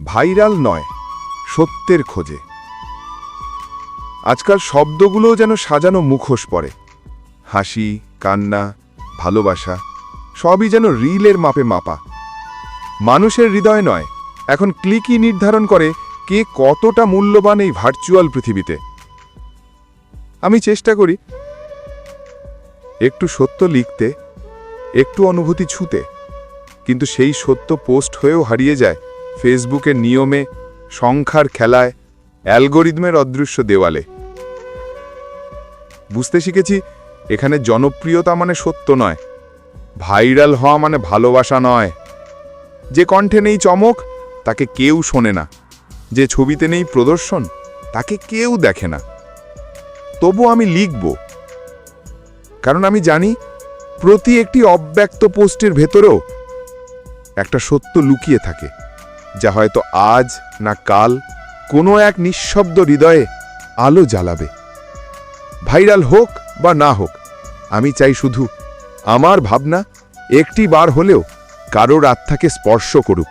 Viral নয়, সত্যের খোঁজে। আজকাল শব্দগুলোও যেন সাজানো মুখোশ পড়ে। হাসি, কান্না, ভালোবাসা সবই যেন রিলের মাপে মাপা। মানুষের হৃদয় নয়, এখন ক্লিকই নির্ধারণ করে কে কতটা মূল্যবান এই ভার্চুয়াল পৃথিবীতে। আমি চেষ্টা করি একটু সত্য লিখতে, একটু অনুভূতি ছুঁতে, কিন্তু সেই সত্য পোস্ট হয়েও হারিয়ে যায় ফেসবুকের নিয়মে, সংখ্যার খেলায়, অ্যালগোরিদমের অদৃশ্য দেওয়ালে। বুঝতে শিখেছি এখানে জনপ্রিয়তা মানে সত্য নয়, ভাইরাল হওয়া মানে ভালোবাসা নয়। যে কণ্ঠে নেই চমক তাকে কেউ শোনে না, যে ছবিতে নেই প্রদর্শন তাকে কেউ দেখে না। তবু আমি লিখব, কারণ আমি জানি প্রতি একটি অব্যক্ত পোস্টের ভেতরেও একটা সত্য লুকিয়ে থাকে, যা হয়তো আজ না কাল কোনো এক নিঃশব্দ হৃদয়ে আলো জ্বালাবে। ভাইরাল হোক বা না হোক, আমি চাই শুধু আমার ভাবনা একটি বার হলেও কারোর আত্মাকে স্পর্শ করুক।